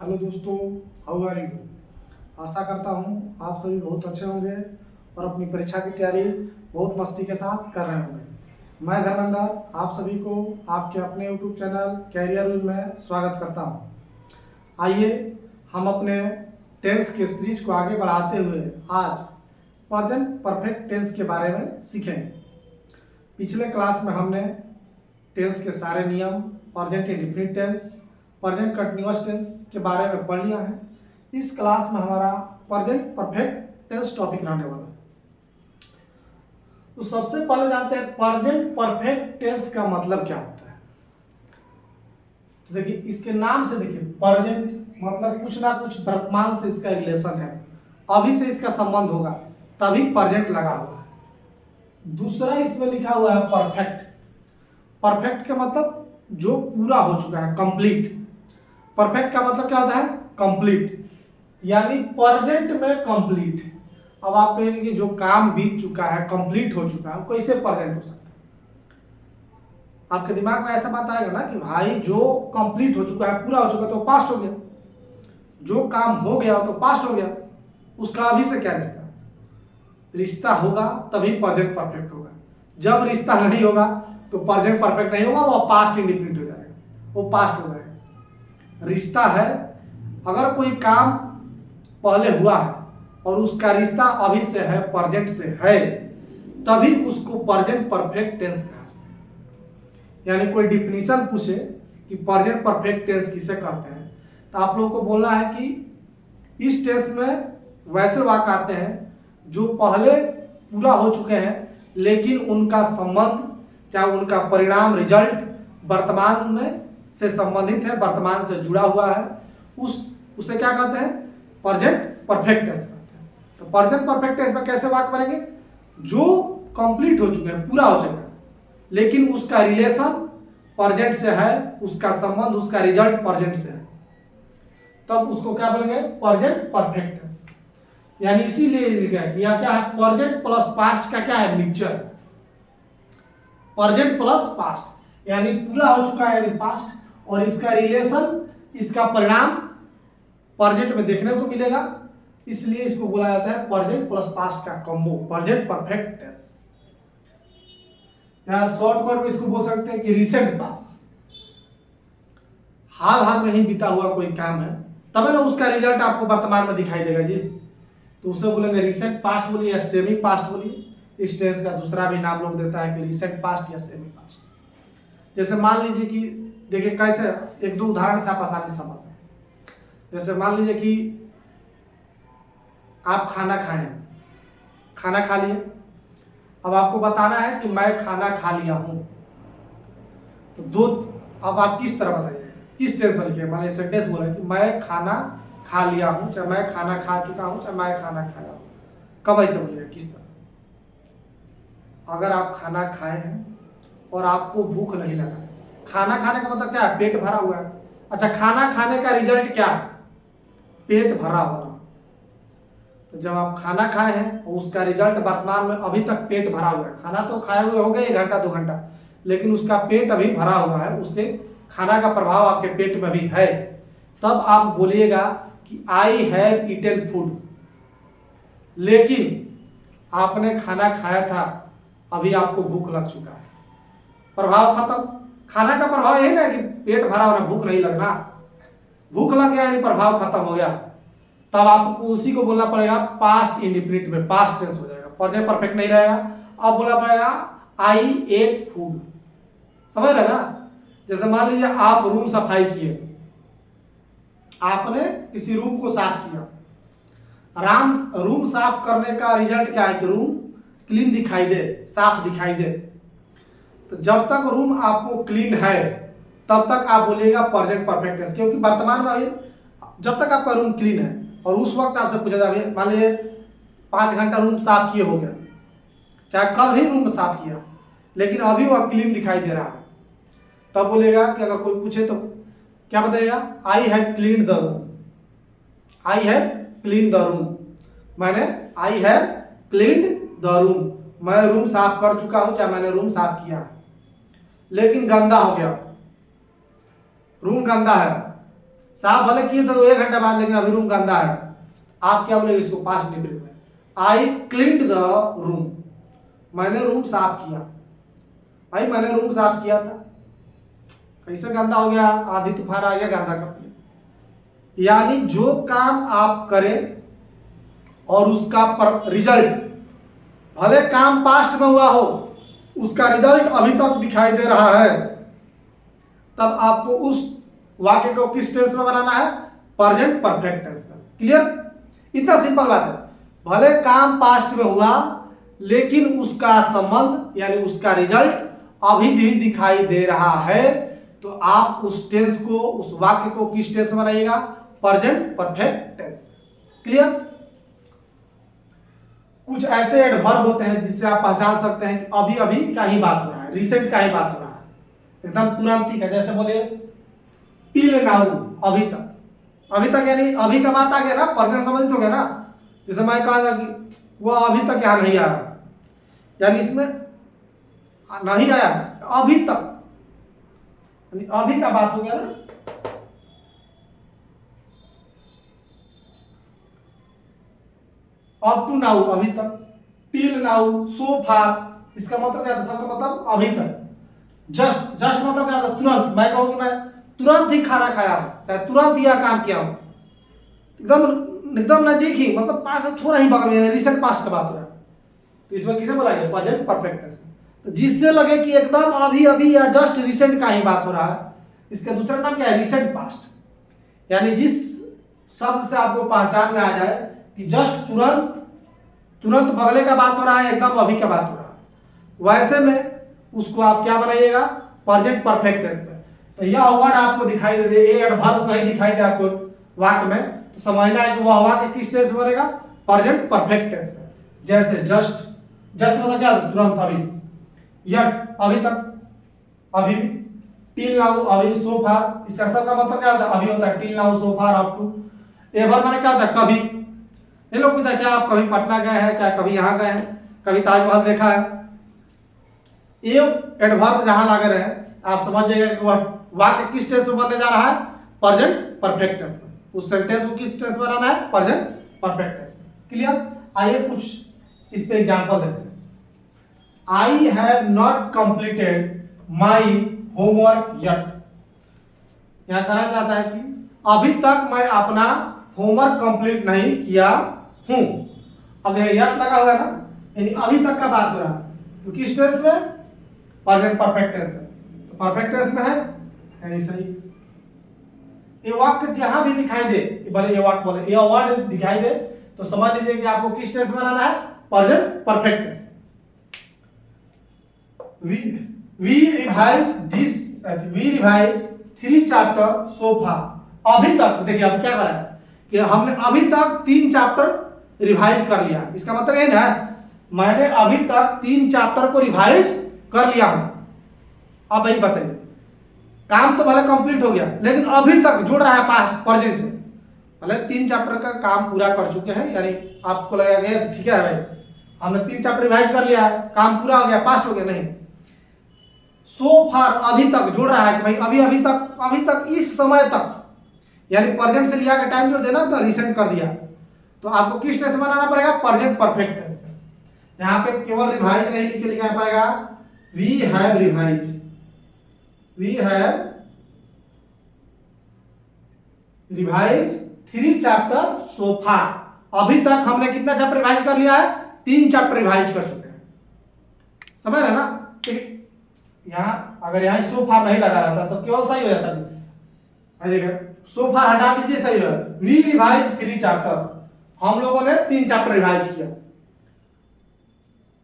Hello दोस्तों, how are you. आशा करता हूँ आप सभी बहुत अच्छे होंगे और अपनी परीक्षा की तैयारी बहुत मस्ती के साथ कर रहे होंगे। मैं धर्मेंद्र आप सभी को आपके अपने यूट्यूब चैनल कैरियर विल में स्वागत करता हूँ। आइए हम अपने टेंस के सीरीज को आगे बढ़ाते हुए आज प्रेजेंट परफेक्ट टेंस के बारे में सीखेंगे। पिछले क्लास में हमने टेंस के सारे नियम, present indefinite tense, present continuous tense के बारे में पढ़ लिया है। इस क्लास में हमारा प्रेजेंट परफेक्ट टेंस टॉपिक रहने वाला है। तो सबसे पहले जानते हैं प्रेजेंट परफेक्ट टेंस का मतलब क्या होता है। तो देखिए इसके नाम से देखिए प्रेजेंट मतलब कुछ ना कुछ वर्तमान से इसका रिलेशन है, अभी से इसका संबंध होगा तभी प्रेजेंट लगा हुआ है। दूसरा इसमें लिखा हुआ है परफेक्ट। परफेक्ट का मतलब जो पूरा हो चुका है, कंप्लीट। परफेक्ट का मतलब क्या होता है? कंप्लीट, यानी प्रेजेंट में कंप्लीट। अब आप कहेंगे कि जो काम बीत चुका है, कंप्लीट हो चुका है, कैसे प्रेजेंट हो सकता है? आपके दिमाग में ऐसा बात आएगा ना कि भाई जो कंप्लीट हो चुका है, पूरा हो चुका है, तो पास्ट हो गया। जो काम हो गया तो पास्ट हो गया, उसका अभी से क्या रिश्ता है? रिश्ता होगा तभी प्रेजेंट परफेक्ट होगा। जब रिश्ता नहीं होगा तो प्रेजेंट परफेक्ट नहीं होगा, वो पास्ट इंडिफिनिट हो जाएगा, वो पास्ट हो जाएगा। रिश्ता है, अगर कोई काम पहले हुआ है और उसका रिश्ता अभी से है, प्रेजेंट से है, तभी उसको प्रेजेंट परफेक्ट टेंस कहा जाता है। यानी कोई डिफिनीशन पूछे कि प्रेजेंट परफेक्ट टेंस किसे कहते हैं, तो आप लोगों को बोलना है कि इस टेंस में वैसे वाक्य आते हैं जो पहले पूरा हो चुके हैं लेकिन उनका संबंध, चाहे उनका परिणाम, रिजल्ट वर्तमान में से संबंधित है, वर्तमान से जुड़ा हुआ है, उसे क्या कहते हैं? प्रेजेंट परफेक्ट टेंस कहते हैं। तो प्रेजेंट परफेक्ट टेंस में कैसे वाक्य बनेंगे? जो कंप्लीट हो चुके हैं, पूरा हो चुका है, लेकिन उसका रिलेशन प्रेजेंट से है, उसका संबंध, उसका रिजल्ट प्रेजेंट से है, तब उसको क्या बोलेंगे? Present perfect tense. यानी इसीलिए लिखा है कि यह क्या है? प्रेजेंट प्लस पास्ट का क्या है? मिक्सचर। प्रेजेंट प्लस पास्ट यानी पूरा हो चुका है यानी पास्ट, और इसका रिलेशन, इसका परिणाम प्रेजेंट में देखने को मिलेगा, इसलिए इसको बोला जाता है प्रेजेंट प्लस पास्ट का कॉम्बो, प्रेजेंट परफेक्ट टेंस। या शॉर्टकट में इसको बोल सकते हैं कि रिसेंट पास्ट। हाल में ही बीता हुआ कोई काम है, तब ना उसका रिजल्ट आपको वर्तमान में दिखाई देगा जी, तो उसे बोलेंगे रिसेंट पास्ट बोलिए या सेमी पास्ट बोलिए। इस टेंस का दूसरा भी नाम लोग देता है कि रिसेंट पास्ट या सेमी पास्ट। जैसे मान लीजिए कि देखिए कैसे, एक दो उदाहरण से आप आसानी से समझ सकते। जैसे मान लीजिए कि आप खाना खाएं, खाना खा लिए, अब आपको बताना है कि मैं खाना खा लिया हूं, तो दो, अब आप किस तरह बताइए, किस टेंस में लिखिए। मान लीजिए सेंटेंस बोले कि मैं खाना खा लिया हूं, चाहे मैं खाना खा चुका हूं, चाहे मैं खाना खाया हूं, कब ऐसे बोलिएगा, किस तरह? अगर आप खाना खाए हैं और आपको भूख नहीं लगा, खाना खाने का मतलब क्या है? पेट भरा हुआ है। अच्छा, खाना खाने का रिजल्ट क्या है? पेट भरा होना। तो जब आप खाना खाए हैं और उसका रिजल्ट वर्तमान में अभी तक पेट भरा हुआ है, खाना तो खाए हुए हो गए 1 घंटा 2 घंटा, लेकिन उसका पेट अभी भरा हुआ है, उसके खाना का प्रभाव आपके पेट में भी है, तब आप बोलिएगा कि आई हैव ईटेन फूड। लेकिन आपने खाना खाया था, अभी आपको भूख लग चुका है, प्रभाव खत्म। खाना का प्रभाव यही ना कि पेट भरा होना, भूख नहीं लगना। भूख लग गया यानी प्रभाव खत्म हो गया, तब आपको उसी को बोलना पड़ेगा पास्ट इंडिफिनिट में, पास्ट टेंस हो जाएगा, प्रेजेंट परफेक्ट नहीं रहेगा। अब बोलना पड़ेगा आई एट फूड। समझ रहे ना? जैसे मान लीजिए आप रूम सफाई किए, आपने किसी रूम को साफ किया, रूम साफ करने का रिजल्ट क्या है? कि रूम क्लीन दिखाई दे, साफ दिखाई दे। तो जब तक रूम आपको क्लीन है तब तक आप बोलिएगा प्रेजेंट परफेक्ट टेंस, क्योंकि वर्तमान में जब तक आपका रूम क्लीन है, और उस वक्त आपसे पूछा जाए, मान लीजिए 5 घंटा रूम साफ किए हो गया, चाहे कल ही रूम साफ किया, लेकिन अभी वह क्लीन दिखाई दे रहा है, तब बोलेगा कि अगर कोई पूछे तो क्या बताइएगा? I have clean the room. I have clean the room, मैंने I have clean the room, मैं रूम साफ कर चुका हूं, चाहे मैंने रूम साफ किया है, लेकिन गंदा हो गया, रूम गंदा है, साफ भले किए थे तो 1 घंटा बाद, लेकिन अभी रूम गंदा है, आप क्या बोलेंगे इसको पास्ट इंडेफिनिट में? आई क्लीन्ड द रूम, मैंने रूम साफ किया। भाई मैंने रूम साफ किया था, कैसे गंदा हो गया? आधी तूफान आ गया, गंदा कर दिया। यानी जो काम आप करें और उसका रिजल्ट, भले काम पास्ट में हुआ हो, उसका रिजल्ट अभी तक दिखाई दे रहा है, तब आपको उस वाक्य को किस टेंस में बनाना है? प्रेजेंट परफेक्ट टेंस में। क्लियर? इतना सिंपल बात है। भले काम पास्ट में हुआ, लेकिन उसका संबंध यानी उसका रिजल्ट अभी भी दिखाई दे रहा है, तो आप उस टेंस को, उस वाक्य को किस टेंस में बनाइएगा? Present perfect tense. क्लियर? कुछ ऐसे एडवर्ब होते हैं जिससे आप पहचान सकते हैं कि अभी अभी का ही बात हो रहा है, रिसेंट का ही बात हो रहा है, एकदम तुरंत ही का। जैसे बोले टिल नाउ, अभी तक। अभी तक यानी अभी का बात आ गया ना, प्रेजेंट संबंधित हो गया ना। जैसे मैं कहा था कि वो अभी तक यहाँ नहीं आया, यानी इसमें नहीं आया अभी तक, यानी अभी का बात हो गया ना। अप टू नाउ, अभी तक। टिल नाउ, सो फार, इसका मतलब क्या था? सबका मतलब अभी तक। जस्ट, जस्ट मतलब क्या था? तुरंत। मैं कहूँ कि मैं तुरंत ही खाना खाया हूं, चाहे तुरंत ही यह काम किया हूं, एकदम एकदम नजदीक ही, मतलब पास से थोड़ा ही बगल में, रिसेंट पास्ट का बात हो रहा है, तो इसमें किसे बुलाएंगे? Present perfect tense. तो जिससे लगे कि एकदम अभी अभी या जस्ट रिसेंट का ही बात हो रहा है, इसका दूसरा नाम क्या है? Recent past. यानी जिस शब्द से आपको पहचान में आ जाए कि जस्ट तुरंत, तुरंत बगले का बात हो रहा है, एकदम अभी का बात हो रहा है, वैसे में उसको आप क्या बनाइएगा? प्रेजेंट परफेक्ट टेंस में। तो यह वर्ड आपको दिखाई दे, ये एडवर्ब कहीं दिखाई दे आपको वाक्य में, तो समझना है कि वह वाक्य किस टेंस में बनेगा? प्रेजेंट परफेक्ट टेंस में। जैसे जस्ट, जस्ट मतलब क्या? तुरंत, अभी। यट, अभी तक, अभी भी। टिल नाउ, अभी। सो फार, इसका सबका मतलब क्या होता है? अभी होता है। Till now, so far, up to. Ever माने क्या होता है? कभी। ये लोग पूछता है क्या आप कभी पटना गए हैं, क्या कभी यहाँ गए हैं, कभी ताजमहल देखा है? ये एडवर्ब जहां लगे रहे, आप समझ जाइएगा कि वह वाक्य किस टेंस में बनने जा रहा है? प्रेजेंट परफेक्ट टेंस में। उस सेंटेंस को किस टेंस में बनाना है? प्रेजेंट परफेक्ट टेंस में। क्लियर? आइए कुछ इस पे एग्जांपल देते हैं। I have not completed my homework yet. यहां कहना चाहता है कि अभी तक मैं अपना होमवर्क कंप्लीट नहीं किया हूं। अब यट लगा हुआ है ना, यानी अभी तक का बात हो रहा है, तो किस टेंस में? प्रेजेंट परफेक्ट टेंस में। तो परफेक्ट टेंस में है, यानी सही। ये वाक्य जहां भी दिखाई दे, भले ये वाक्य बोले, ये वर्ड दिखाई दे, तो समझ लीजिए कि आपको किस टेंस में बनाना है? Present perfect tense. we revise this, we revise 3 chapter so far। अभी तक देखिए, अब क्या करा है कि हमने अभी तक 3 चैप्टर रिवाइज कर लिया। इसका मतलब ये ना, मैंने अभी तक 3 चैप्टर को रिवाइज कर लिया हूं। अब भाई बताइए, काम तो भले कंप्लीट हो गया, लेकिन अभी तक जुड़ रहा है पास्ट प्रेजेंट से। भले 3 चैप्टर का काम पूरा कर चुके हैं, यानी आपको लगेगा ठीक है भाई हमने 3 चैप्टर रिवाइज कर लिया, काम पूरा हो गया, पास्ट हो गया, नहीं। सो फार, अभी तक जुड़ रहा है कि भाई अभी तक इस समय तक, यानी प्रेजेंट से लिया के टाइम जो देना तो रिसेंट कर दिया, तो आपको किस टेंस बनाना पड़ेगा? Present perfect tense. यहां पे केवल रिवाइज नहीं लिख के लिखना पड़ेगा, we have revise, we have revise 3 chapter so far. अभी तक हमने कितना चैप्टर रिवाइज कर लिया है? 3 चैप्टर रिवाइज कर चुके हैं। समझ रहे ना? यहां अगर यहां सो फार नहीं लगा रहता तो केवल सही हो जाता। देखिए सो फार हटा दीजिए, सही है। वी रिवाइज 3 चैप्टर, हम लोगों ने 3 चैप्टर रिवाइज किया।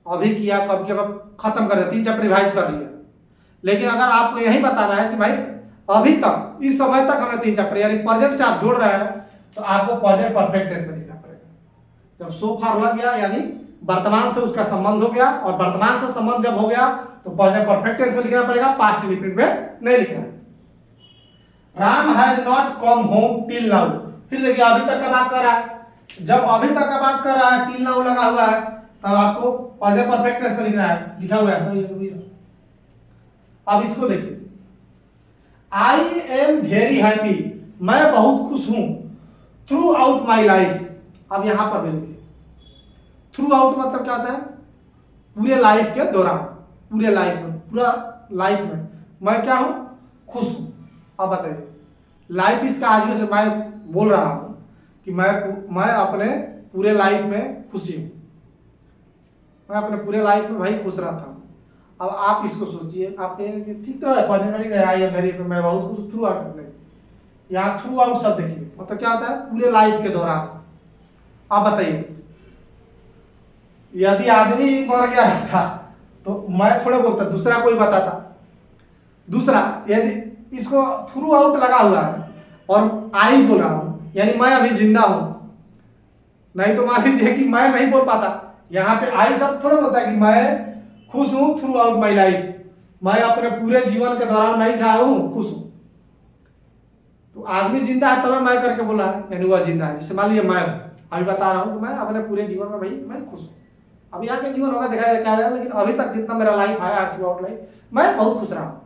अभी किया, कब के कब खत्म कर दिया, 3 चैप्टर रिवाइज कर लिया। लेकिन अगर आपको यही बताना है कि भाई अभी तक, इस समय तक हमने 3 चैप्टर, यानी प्रेजेंट से आप जोड़ रहे हैं, तो आपको प्रेजेंट परफेक्ट टेंस में लिखना पड़ेगा। जब सो फार लग गया, यानी वर्तमान से उसका संबंध हो गया, और वर्तमान से संबंध जब हो गया तो प्रेजेंट परफेक्ट टेंस में लिखना पड़ेगा, पास्ट इंडेफिनिट में नहीं लिखना है। Ram has not come home till now. फिर देखिए अभी तक का बात कर रहा है, जब अभी तक का बात कर रहा है, टिल नाउ लगा हुआ है, तब आपको प्रेजेंट परफेक्ट टेंस में लिखना है, लिखा हुआ है सही। अब इसको देखिए, आई एम वेरी हैप्पी, मैं बहुत खुश हूँ थ्रू आउट माई लाइफ। अब यहाँ पर भी देखिए, थ्रू आउट मतलब क्या होता है? पूरे लाइफ के दौरान, पूरे लाइफ में, पूरा लाइफ में मैं क्या हूँ? खुश हूँ। अब बताइए, लाइफ इसका आज से मैं बोल रहा हूँ कि मैं अपने पूरे लाइफ में खुशी हूँ, मैं अपने पूरे लाइफ में भाई खुश रहता हूँ। अब आप इसको सोचिए, आप कहेंगे ठीक तो है, पर्सनली आई एम वेरी, मैं बहुत खुश हूँ, थ्रू आउट नहीं, यहाँ थ्रू आउट शब्द देखिए, मतलब क्या होता है? पूरे लाइफ के दौरान। आप बताइए, यदि आदमी मर गया था तो मैं थोड़ा बोलता, दूसरा कोई बताता। दूसरा, यदि इसको थ्रू आउट लगा हुआ है और आई बोल रहा हूं, यानी मैं अभी जिंदा हूं, नहीं तो मान लीजिए कि मैं नहीं बोल पाता, यहाँ पे आई शब्द थोड़ा बोलता है कि मैं खुश हूं थ्रू आउट माई लाइफ, मैं अपने पूरे जीवन के दौरान मैं क्या हूं? खुश हूं। तो आदमी जिंदा है तब मैं करके बोला, यानी वह जिंदा है। जैसे मान लीजिए मैं अभी बता रहा हूं कि मैं अपने पूरे जीवन में भाई मैं खुश हूं। अभी आगे जीवन होगा देखा जाए क्या है, लेकिन अभी तक जितना मेरा लाइफ आया थ्रू आउट लाइफ मैं बहुत खुश रहा हूं।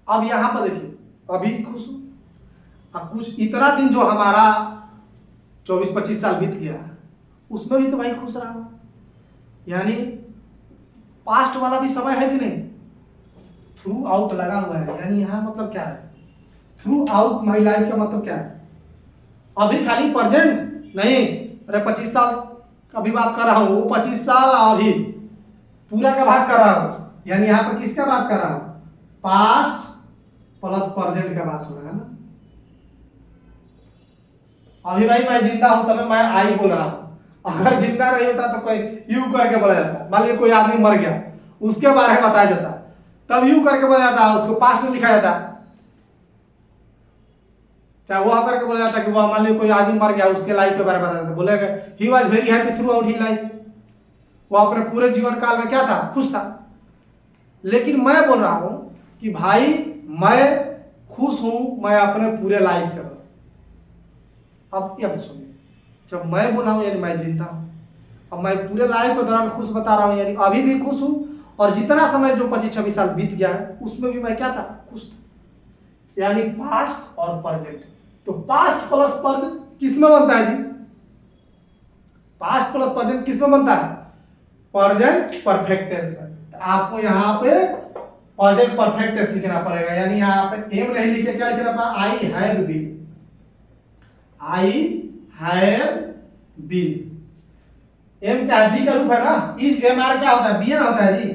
अब यहाँ पर देखिए, अभी खुश हूं, अब कुछ इतना दिन जो हमारा 24-25 साल बीत गया उसमें भी तो भाई खुश रहा हूं, यानी पास्ट वाला भी समय है कि नहीं? थ्रू आउट लगा हुआ है, यानी यहाँ मतलब क्या है? थ्रू आउट माई लाइफ का मतलब क्या है? अभी खाली प्रेजेंट नहीं, अरे 25 साल अभी बात कर रहा हूं, वो 25 साल अभी पूरा का बात कर रहा हूं, यानी यहाँ पर किसका बात कर रहा हूं? पास्ट प्लस प्रेजेंट का बात हो रहा है ना। अभी भाई मैं जिंदा हूं तब मैं आई बोल रहा हूं, अगर जिंदा नहीं होता तो कोई यू करके बोला जाता। मान लीजिए कोई आदमी मर गया, उसके बारे में बताया जाता, तब यू करके बोला जाता, उसको पास्ट में लिखा जाता, चाहे वह करके बोला जाता कि वह मान लीजिए कोई आदमी मर गया, उसके लाइफ के बारे में बताया जाता, बोलेगा he was very happy through out he life, वो अपने पूरे जीवन काल में क्या था? खुश था। लेकिन मैं बोल रहा हूं कि भाई मैं खुश हूं, मैं अपने पूरे लाइफ के दौरान। अब सुनिए, जब मैं बोल रहा हूं यानी मैं जिंदा हूं, अब मैं पूरे लाइफ के दौरान खुश बता रहा हूं, यानी अभी भी खुश हूं, और जितना समय जो 25-26 साल बीत गया है उसमें भी मैं क्या था? खुश था, यानी पास्ट और प्रेजेंट। तो पास्ट प्लस प्रेजेंट किसमें बनता है जी? पास्ट प्लस प्रेजेंट किसमें बनता है? प्रेजेंट परफेक्ट टेंस में। तो आपको यहाँ पे प्रेजेंट परफेक्ट टेंस लिखना पड़ेगा, यानी यहाँ पे एम नहीं लिखे, क्या लिखना पड़ेगा? I have been, I have been. Am क्या है? बी का रूप है ना, इज एम आर क्या होता है? बी एन होता है जी।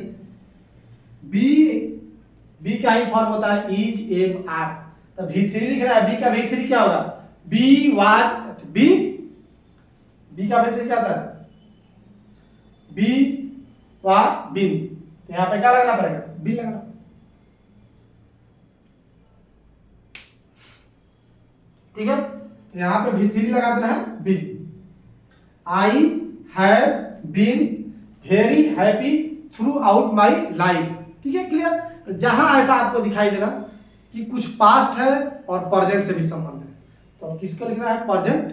बी का ही फॉर्म होता है इज एम आर। तो V3 लिख रहा है, बी का V3 क्या होगा? बी वाज बी का V3 क्या होता है? Be was been. तो यहाँ पे क्या लगाना पड़ेगा? बी लगाना। ठीक है, तो यहाँ पे V3 लगा देना है be. I have been very happy throughout my life. ठीक है, क्लियर? जहां ऐसा आपको दिखाई देना कि कुछ पास्ट है और प्रेजेंट से भी संबंध है, तो अब किसका लिखना है? प्रेजेंट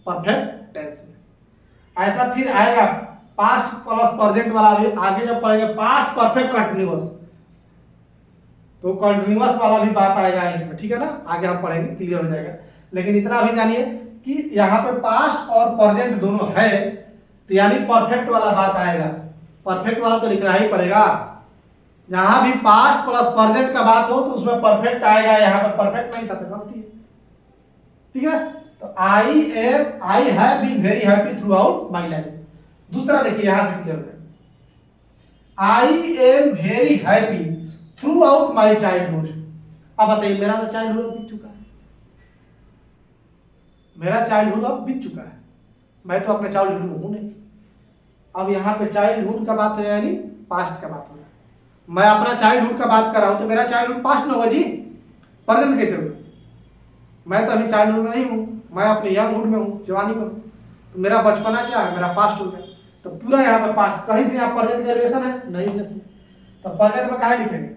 परफेक्ट टेंस में। ऐसा फिर आएगा पास्ट प्लस प्रेजेंट वाला भी आगे जब पढ़ेंगे, पास्ट परफेक्ट कंटिन्यूअस, तो कंटिन्यूअस वाला भी बात आएगा इसमें। ठीक है ना, आगे हम पढ़ेंगे, क्लियर हो जाएगा। लेकिन इतना भी जानिए कि यहाँ पे पास्ट और प्रेजेंट दोनों है, तो यानी परफेक्ट वाला बात आएगा। परफेक्ट वाला तो लिखना ही पड़ेगा। जहां भी पास्ट प्लस प्रेजेंट का बात हो तो उसमें परफेक्ट आएगा, यहाँ पर परफेक्ट नहीं था तो गलती है। ठीक है, तो I have been very happy throughout my life. दूसरा देखिए, यहां से क्लियर है, I am very happy throughout my childhood. अब बताइए, मेरा तो चाइल्डहुड बीत चुका है, मेरा चाइल्डहुड अब बीत चुका है, मैं तो अपने चाइल्डहुड में हूं नहीं। अब यहाँ पे चाइल्डहुड का बात हो रहा है, यानी पास्ट का बात हो रहा है। मैं अपना चाइल्डहुड का बात कर रहा हूं तो मेरा चाइल्डहुड पास्ट ना होगा जी, प्रेजेंट कैसे होगा? मैं तो अभी चाइल्डहुड में नहीं हूं, मैं अपने यंगहुड में हूं, जवानी में हूं, तो मेरा बचपना क्या है? मेरा पास्ट हो गया। तो पूरा यहाँ पे पास्ट, कहीं से यहाँ प्रेजेंट का रिलेशन है? नहीं रिलेशन। तो प्रेजेंट में काहे लिखेंगे?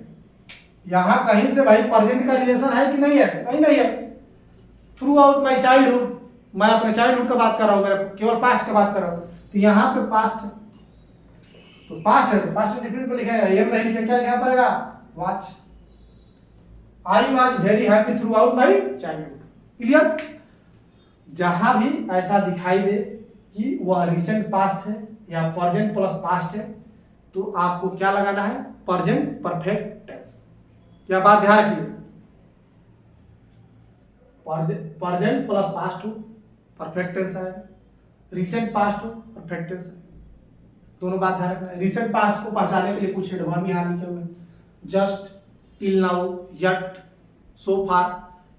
यहाँ कहीं से भाई प्रेजेंट का रिलेशन है कि नहीं है? कहीं नहीं है। थ्रू आउट माई चाइल्डहुड, मैं अपने चाइल्डहुड का बात कर रहा हूँ, मेरा केवल पास्ट का बात कर रहा हूँ, तो यहाँ पे पास्ट है, तो पास्ट है, तो पास्ट डिफरेंट पे लिखा है, एम नहीं लिखा, क्या लिखा पड़ेगा? Watch. I was very happy throughout my childhood. Clear. जहां भी ऐसा दिखाई दे कि वह रिसेंट पास्ट है या प्रेजेंट प्लस पास्ट है तो आपको क्या लगाना है, प्रेजेंट परफेक्ट टेंस। क्या बात ध्यान रखिए, प्रेजेंट प्लस पास्ट हो परफेक्ट टेंस है, रिसेंट पास्ट हो परफेक्ट टेंस है, दोनों बात ध्यान रखना है। रिसेंट पास्ट को पहचानने के लिए कुछ एडवर्ब यहाँ लिखे हुए, जस्ट, टिल नाउ, यट, सो फार,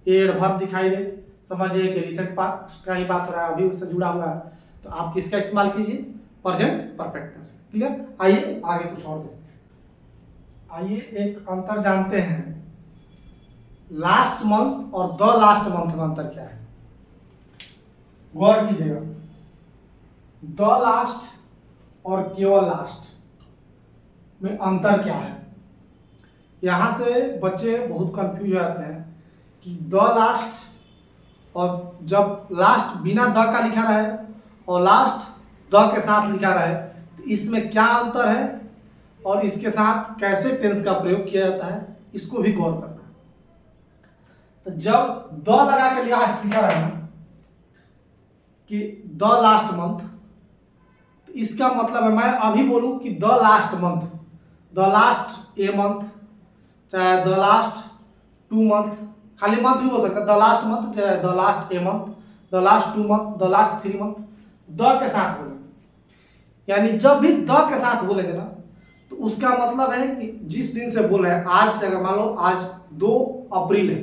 ये एडवर्ब दिखाई दे, समझिए कि रिसेंट पास्ट का ही बात हो रहा है, अभी उससे जुड़ा हुआ है, तो आप किसका इस्तेमाल कीजिए, प्रेजेंट परफेक्ट टेंस। क्लियर। आइए आगे कुछ और देखते हैं। आइए एक अंतर जानते हैं, लास्ट मंथ और द लास्ट मंथ में अंतर क्या है। गौर कीजिएगा, द लास्ट और केवल लास्ट में अंतर क्या है। यहां से बच्चे बहुत कंफ्यूज हो जाते हैं कि द लास्ट, और जब लास्ट बिना द का लिखा रहे और लास्ट द के साथ लिखा रहे तो इसमें क्या अंतर है और इसके साथ कैसे टेंस का प्रयोग किया जाता है, इसको भी गौर करना है। तो जब द लगा के लास्ट लिखा रहे कि द लास्ट मंथ, तो इसका मतलब है, मैं अभी बोलूं कि the last month, the last a month, चाहे द लास्ट 2 मंथ, खाली मंथ भी हो सकता है, द लास्ट मंथ, चाहे the last a month, the last 2 month, the last 3 month, the के साथ बोलेंगे। यानी जब भी द के साथ बोलेंगे ना तो उसका मतलब है कि जिस दिन से बोल रहे हैं, आज से, अगर मान लो आज 2 अप्रैल है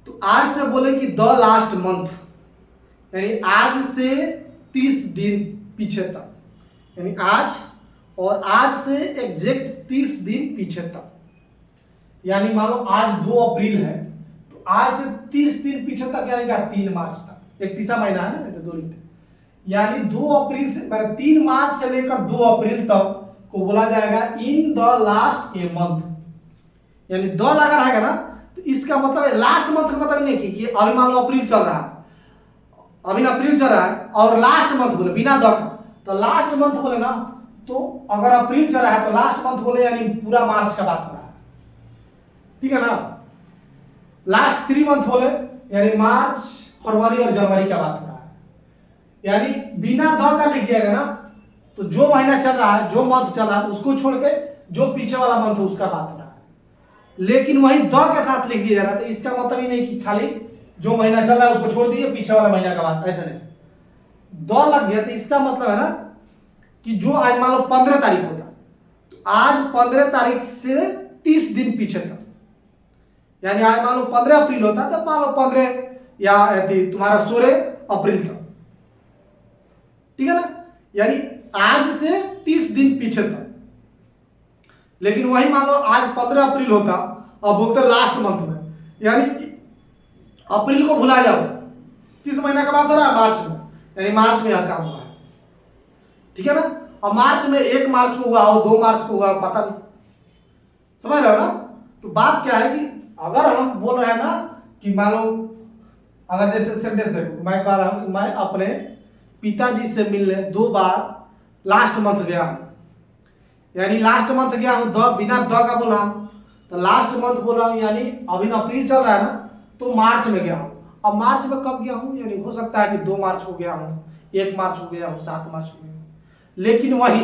तो आज से बोले कि द लास्ट मंथ, यानी आज से 30 दिन पीछे तक, यानी आज और आज से एग्जैक्ट 30 दिन पीछे तक। यानी मान लो आज 2 अप्रैल है तो आज से 30 दिन पीछे तक, यानी क्या 3 मार्च तक, 31वां महीना है ना, तो 2 लिखते, यानी 2 अप्रैल से 3 मार्च से लेकर 2 अप्रैल तक को बोला जाएगा in the last a month. यानी द लगा रहेगा ना तो इसका मतलब है लास्ट मंथ का मतलब नहीं कि अभी मान लो अप्रैल चल रहा है, अभी अप्रैल चल रहा है और लास्ट मंथ बोले बिना द का, तो लास्ट मंथ बोले ना, तो अगर अप्रैल चल रहा है तो लास्ट मंथ बोले यानी पूरा मार्च का बात हो रहा है, ठीक है ना। लास्ट 3 मंथ बोले यानी मार्च, फरवरी और जनवरी का बात हो रहा है। यानी बिना द का लिख दिया ना तो जो महीना चल रहा है, जो मंथ चल रहा है उसको छोड़ के जो पीछे वाला मंथ है उसका बात हो रहा है। लेकिन वही द के साथ लिख दिया जा रहा है तो इसका मतलब ही नहीं कि खाली जो महीना चल रहा है उसको छोड़ दिए, पीछे वाला महीना का बात, ऐसा नहीं। द लग गया तो इसका मतलब है ना कि जो आज मान लो 15 तारीख होता तो आज 15 तारीख से 30 दिन पीछे तक, यानी आज मान लो 15 अप्रैल होता तो मान लो 15 या तुम्हारा 16 अप्रैल तक, ठीक है ना। यानी आज से 30 दिन पीछे तक। लेकिन वही मान लो आज 15 अप्रैल होता और बोलते लास्ट मंथ में, यानी अप्रैल को भुला जाओ, किस महीना का बात हो रहा है, मार्च में, यानी मार्च में यह काम हुआ है, ठीक है ना। और मार्च में 1 मार्च को हुआ हो, 2 मार्च को हुआ हो, पता नहीं, समझ रहे हो ना। तो बात क्या है कि अगर हम बोल रहे हैं ना कि मान लो, अगर जैसे सेंटेंस देखो, मैं कह रहा हूं कि मैं अपने पिताजी से मिलने 2 बार लास्ट मंथ गया हूं, यानी लास्ट मंथ गया हूं, द बिना द का बोला हूं तो लास्ट मंथ बोल रहा हूं, यानी अभी अप्रैल चल रहा है ना तो मार्च में गया हूं। अब मार्च में कब गया हूं, यानी हो सकता है कि 2 मार्च को गया हूं, 1 मार्च को गया हूं, 7 मार्च को गया हूं। लेकिन वही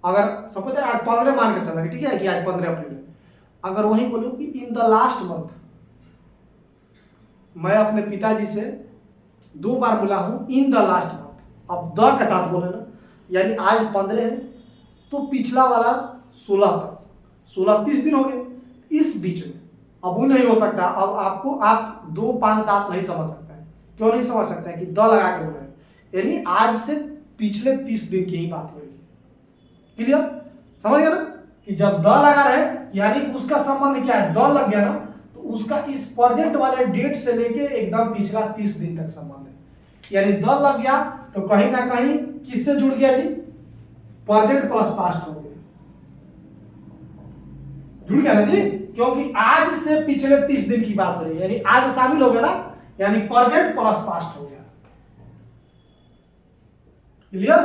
अगर सपोज आज 15 मान के चला, ठीक है कि आज 15 अप्रैल, अगर वही बोलूं कि इन द लास्ट मंथ मैं अपने पिताजी से 2 बार मिला हूं इन द लास्ट मंथ, अब द के साथ बोले ना, यानी आज 15 है तो पिछला वाला 16 तक, 16 30 दिन हो गए इस बीच में। अब वो नहीं हो सकता, अब आपको आप 2 5 7 नहीं समझ सकता है। क्यों नहीं समझ सकता है कि द लगा के बोल रहे हैं, यानी आज से पिछले 30 दिन की ही बात हो रही है। क्लियर, समझ गया ना कि जब द लगा रहे यानी उसका संबंध क्या है, द लग गया ना तो उसका इस प्रेजेंट वाले डेट से लेके एकदम पिछला 30 दिन तक संबंध है। यानी द लग गया तो कहीं ना कहीं किससे जुड़ गया जी, प्रेजेंट प्लस पास्ट हो गया, जुड़ गया ना जी, क्योंकि आज से पिछले 30 दिन की बात हो रही है, यानी आज शामिल हो गया ना, यानी प्रेजेंट प्लस पास्ट हो गया। क्लियर।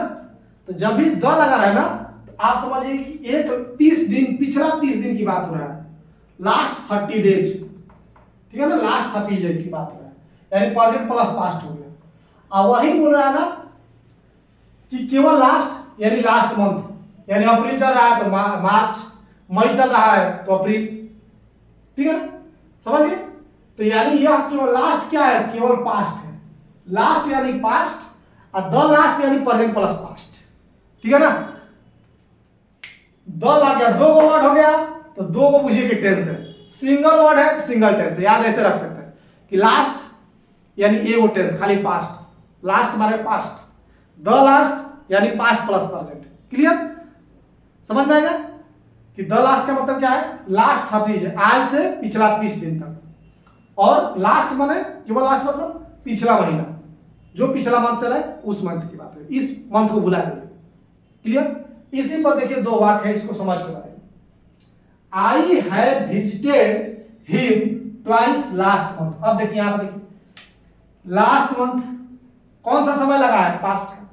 तो जब भी द लगा रहा है ना तो आप समझिए कि एक 30 दिन, पिछला 30 दिन की बात हो रहा है, लास्ट 30 डेज, ठीक है ना, लास्ट 30 डेज की बात हो रहा है, यानी प्रेजेंट प्लस पास्ट हो गया। और वही बोल रहा है ना कि केवल लास्ट यानी लास्ट मंथ, यानी अप्रैल चल रहा है तो मार्च, मई चल रहा है तो अप्रैल, ठीक है ना, समझ गए। तो यानी यह केवल लास्ट क्या है, केवल पास्ट है, लास्ट यानी पास्ट और द लास्ट यानी प्रेजेंट प्लस पास्ट, ठीक है ना। द लग गया, दो को वर्ड हो गया तो दो को पूछिए कि टेंस है, सिंगल वर्ड है सिंगल टेंस है, याद ऐसे रख सकते हैं कि लास्ट यानी एगो टेंस खाली पास्ट, लास्ट माने पास्ट, द लास्ट यानी पास्ट प्लस प्रेजेंट, क्लियर, समझ में आएगा कि द लास्ट का मतलब क्या है, लास्ट 30 है, आज से पिछला 30 दिन तक, और लास्ट माने केवल लास्ट मतलब पिछला महीना, जो पिछला मंथ चला है उस मंथ की बात है, इस मंथ को भुला जाइए, क्लियर। इसी पर देखिए दो वाक्य है, इसको समझ के बारे में। I have visited him twice last month. अब देखिए यहां पर देखिए लास्ट मंथ कौन सा समय लगा है, पास्ट का,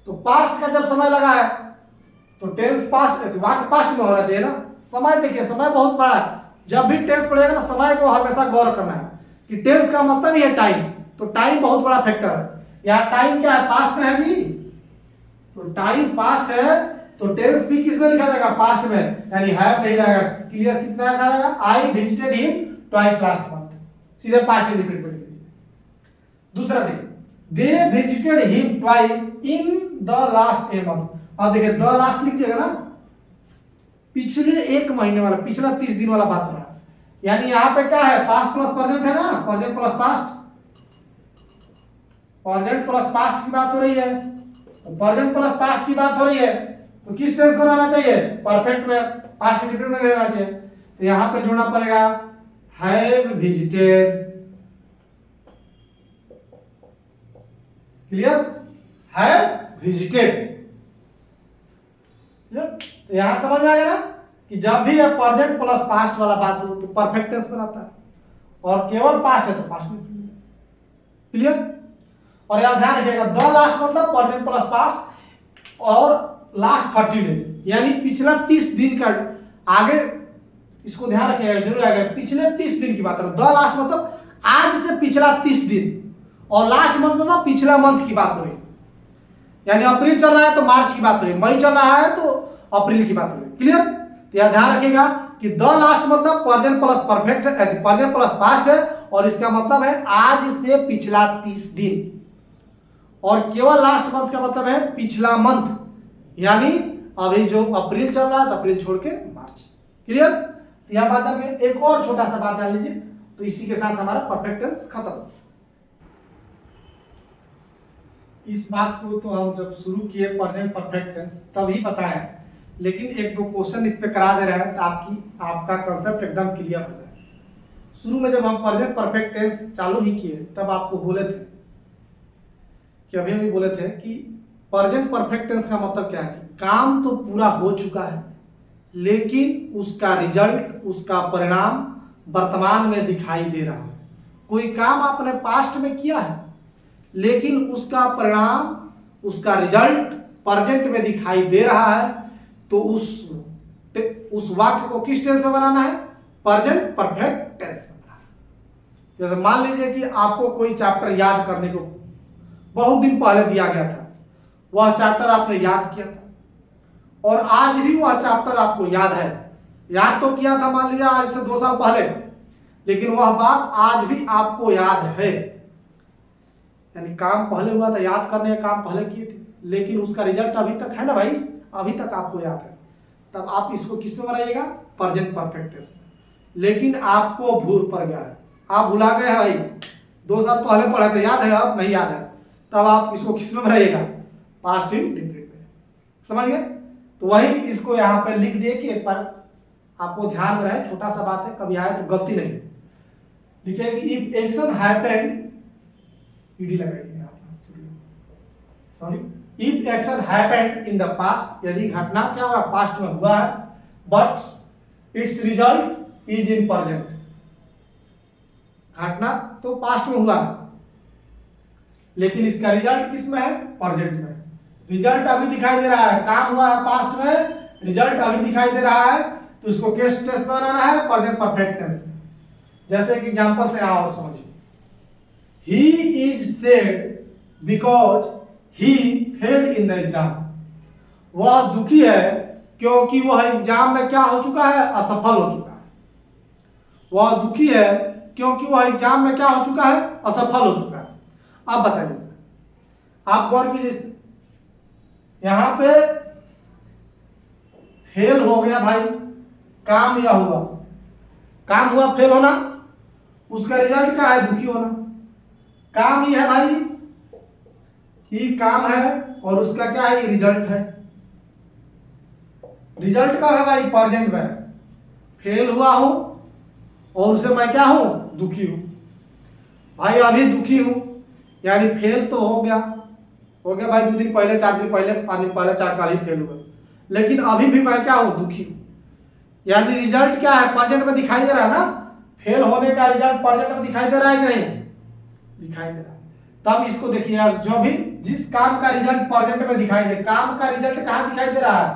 तो पास्ट का जब समय लगा है तो टेंस पास्ट, वाक्य पास्ट में होना चाहिए ना। समय देखिए समय बहुत बड़ा है, जब भी टेंस पढ़ेगा ना समय को हमेशा गौर करना है कि टेंस का मतलब ही है टाइम, तो टाइम बहुत बड़ा फैक्टर है। यहाँ टाइम क्या है, पास्ट में है जी, तो टाइम पास्ट है तो टेंस भी किस में लिखा जाएगा, पास्ट में, यानी हैव नहीं रहेगा, क्लियर, कितना लिखा रहेगा, I visited him twice last month, सीधे पास्ट में रिपीट कर दीजिए। दूसरा देखिए, they visited him twice in the last a month. अब देखिए द लास्ट लिख दिएगा ना, पिछले एक महीने वाला, पिछला 30 दिन वाला बात हो रहा है, यानी यहाँ पे क्या है, पास्ट प्लस प्रेजेंट है ना, present plus past, present plus past की बात हो रही है, तो प्रेजेंट प्लस पास्ट की बात हो रही है तो किस टेंस में रहना चाहिए, परफेक्ट में, पास्ट इंडिफिनिट में रहना चाहिए, तो यहां पे जोड़ना पड़ेगा have visited, clear, have visited, तो यहां समझ में आ गया ना कि जब भी प्रेजेंट प्लस पास्ट वाला बात हो तो परफेक्ट टेंस में रहता है, और केवल पास्ट है तो पास्ट में, क्लियर। और यहां ध्यान रखिएगा द लास्ट मतलब प्रेजेंट प्लस पास्ट और लास्ट 30 डेज, यानी पिछला 30 दिन का, आगे इसको ध्यान रखिएगा जरूर आएगा, पिछले 30 दिन की बात है, द लास्ट मतलब आज से पिछला 30 दिन, और लास्ट मंथ मतलब पिछला मंथ की बात हो रही, यानी अप्रैल चल रहा है तो मार्च की बात हो रही, मई चल रहा है तो अप्रैल की बात हो रही, क्लियर। तो यह ध्यान रखिएगा कि द लास्ट मतलब present plus perfect, present plus past है, और इसका मतलब है आज से पिछला 30 दिन, और केवल लास्ट मंथ का मतलब है पिछला मंथ, यानी अभी जो अप्रैल चल रहा है तो अप्रैल छोड़ के मार्च, क्लियर। तो यह बात में एक और छोटा सा बात जान लीजिए, तो इसी के साथ हमारा परफेक्ट टेंस खत्म। इस बात को तो हम जब शुरू किए प्रेजेंट परफेक्ट टेंस तभी बताया, लेकिन एक दो क्वेश्चन इस पे करा दे रहे हैं तो आपका कंसेप्ट एकदम क्लियर हो जाए। शुरू में जब हम प्रेजेंट परफेक्ट टेंस चालू ही किए तब आपको बोले थे कि अभी बोले थे कि प्रेजेंट परफेक्ट टेंस का मतलब क्या है, कि काम तो पूरा हो चुका है लेकिन उसका रिजल्ट, उसका परिणाम वर्तमान में दिखाई दे रहा है। कोई काम आपने पास्ट में किया है लेकिन उसका परिणाम, उसका रिजल्ट प्रेजेंट में दिखाई दे रहा है, तो उस वाक्य को किस टेंस में बनाना है, प्रेजेंट परफेक्ट टेंस में बनाना है। जैसे मान लीजिए कि आपको कोई चैप्टर याद करने को बहुत दिन पहले दिया गया था, वह चैप्टर आपने याद किया था और आज भी वह चैप्टर आपको याद है, याद तो किया था मान लीजिए आज से 2 साल पहले, लेकिन वह बात आज भी आपको याद है, यानी काम पहले हुआ था, याद करने का काम पहले किए थे, लेकिन उसका रिजल्ट अभी तक है ना भाई, अभी तक आपको याद है, तब आप इसको किस में बनाइएगा, प्रेजेंट परफेक्ट टेंस में। लेकिन आपको भूल पड़ गया है, आप भुला गए हैं भाई, 2 साल पहले पढ़ा था, याद है अब नहीं याद है, तब आप इसको किस में बनाइएगा, पास्ट इंडिफिनिट में, समझ गए। तो वही इसको यहाँ पे लिख दिए कि पर आपको ध्यान में रहे, छोटा सा बात है, कभी आए तो गलती नहीं लिखिए कि इफ एक्शन हैपेंड, ईडी लगाइए sorry, if action happened in the past, यदि घटना क्या हुआ पास्ट में हुआ है, but it's result is in present, घटना तो पास्ट में हुआ लेकिन इसका रिजल्ट किस में है, प्रेजेंट में, रिजल्ट अभी दिखाई दे रहा है, काम हुआ है पास्ट में, रिजल्ट अभी दिखाई दे रहा है, तो इसको किस टेंस में बनाना है? प्रेजेंट परफेक्ट टेंस में। जैसे कि एग्जांपल से यहाँ और समझिए, he is sad because he failed in the exam. वह दुखी है क्योंकि वह एग्जाम में क्या हो चुका है? असफल हो चुका है। वह दुखी है क्योंकि वह एग्जाम में क्या हो चुका है? असफल हो चुका है। अब बताइए, आप गौर कीजिए, यहां पे फेल हो गया भाई, काम यह हुआ, काम हुआ फेल होना, उसका रिजल्ट क्या है? दुखी होना। काम ये है भाई, ये काम है और उसका क्या है? ये रिजल्ट है। रिजल्ट का है भाई? प्रेजेंट में फेल हुआ हूं और उसे मैं क्या हूं? दुखी हूं। भाई अभी दुखी हूं यानी फेल तो हो गया भाई, 2 दिन पहले, 4 दिन पहले, 5 दिन पहले, 4 काल ही फेल हुआ, लेकिन अभी भी मैं क्या हूं? दुखी हूं। यानी रिजल्ट क्या है? प्रेजेंट में दिखाई दे रहा है ना। फेल होने का रिजल्ट प्रेजेंट में दिखाई दे रहा है कि नहीं? दिखाई दे रहा है। तब इसको देखिए यार, जो भी जिस काम का रिजल्ट प्रेजेंट में दिखाई दे, काम का रिजल्ट कहां दिखाई दे रहा है?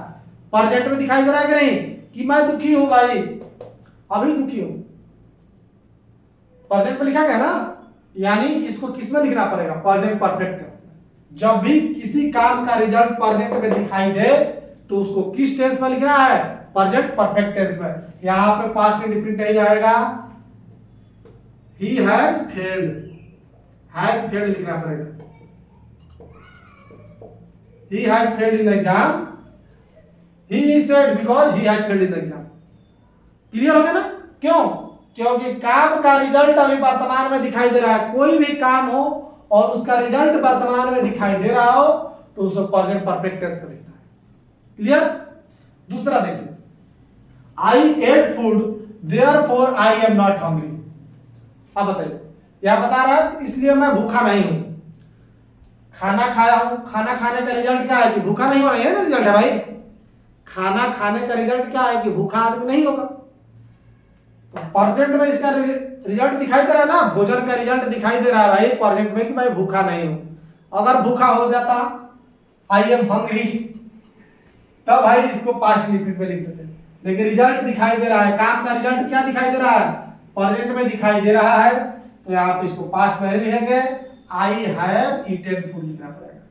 प्रेजेंट में दिखाई दे रहा है कि नहीं? कि मैं दुखी हूं भाई, अभी दुखी हूं, प्रेजेंट में लिखा गया ना। यानी इसको किस में लिखना पड़ेगा? प्रेजेंट परफेक्ट टेंस में। जब भी किसी काम का रिजल्ट प्रेजेंट में दिखाई दे तो उसको किस टेंस में लिखना है? प्रेजेंट परफेक्ट टेंस में। यहां पे पास्ट इंडेफिनिट नहीं आएगा, ही हैज फेल्ड लिखना पड़ेगा। He has failed in the exam, he is sad because he has failed in the exam. Clear हो गया ना? क्यों? क्योंकि काम का रिजल्ट अभी वर्तमान में दिखाई दे रहा है। कोई भी काम हो और उसका रिजल्ट वर्तमान में दिखाई दे रहा हो तो उसको प्रेजेंट परफेक्ट टेंस में लिखना है। क्लियर? दूसरा देखिए, I ate food therefore I am not hungry. अब बताइए, यह बता रहा है इसलिए मैं भूखा नहीं हूं। खाना खाया हूं, खाना खाने का रिजल्ट क्या है? कि भूखा नहीं हो रहा है ना, रिजल्ट है भाई। खाना खाने का रिजल्ट क्या है? कि भूखा आदमी नहीं होगा। तो प्रेजेंट में इसका रिजल्ट दिखाई दे रहा है ना, भोजन का रिजल्ट दिखाई दे रहा है भाई प्रेजेंट में कि भाई भूखा नहीं हूं। अगर भूखा हो जाता आई एम हंग्री, तब भाई इसको पास्ट इंडेफिनिट में लिख देते, लेकिन रिजल्ट दिखाई दे रहा है। काम का रिजल्ट क्या दिखाई दे रहा है? प्रेजेंट में दिखाई दे रहा है, तो यहां पे इसको पास्ट में लिखेंगे, आई हैव ईटेन फूड लिखना पड़ेगा।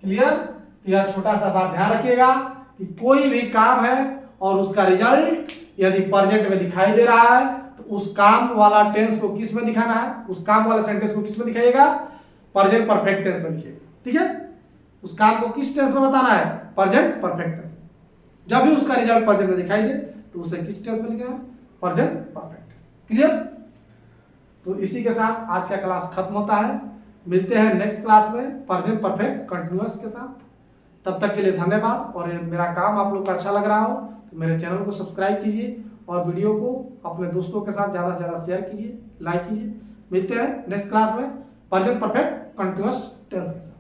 क्लियर? तो यह छोटा सा बात ध्यान रखिएगा कि कोई भी काम है और उसका रिजल्ट यदि प्रेजेंट में दिखाई दे रहा है तो उस काम वाला टेंस को किस में दिखाना है? उस काम वाला सेंटेंस को किस में दिखाइएगा? प्रेजेंट परफेक्ट टेंस में लिखिएगा। ठीक है? उस काम को किस टेंस में बताना है? Present perfect tense. जब भी उसका रिजल्ट प्रेजेंट में दिखाई दे तो उसे किस टेंस में लिखना है? Present perfect tense. क्लियर? तो इसी के साथ आज का क्लास खत्म होता है। मिलते हैं नेक्स्ट क्लास में प्रेजेंट परफेक्ट कंटिन्यूअस के साथ। तब तक के लिए धन्यवाद। और मेरा काम आप लोग को अच्छा लग रहा हो तो मेरे चैनल को सब्सक्राइब कीजिए और वीडियो को अपने दोस्तों के साथ ज़्यादा से ज़्यादा शेयर कीजिए, लाइक कीजिए। मिलते हैं नेक्स्ट क्लास में प्रेजेंट परफेक्ट कंटिन्यूअस टेंस के साथ।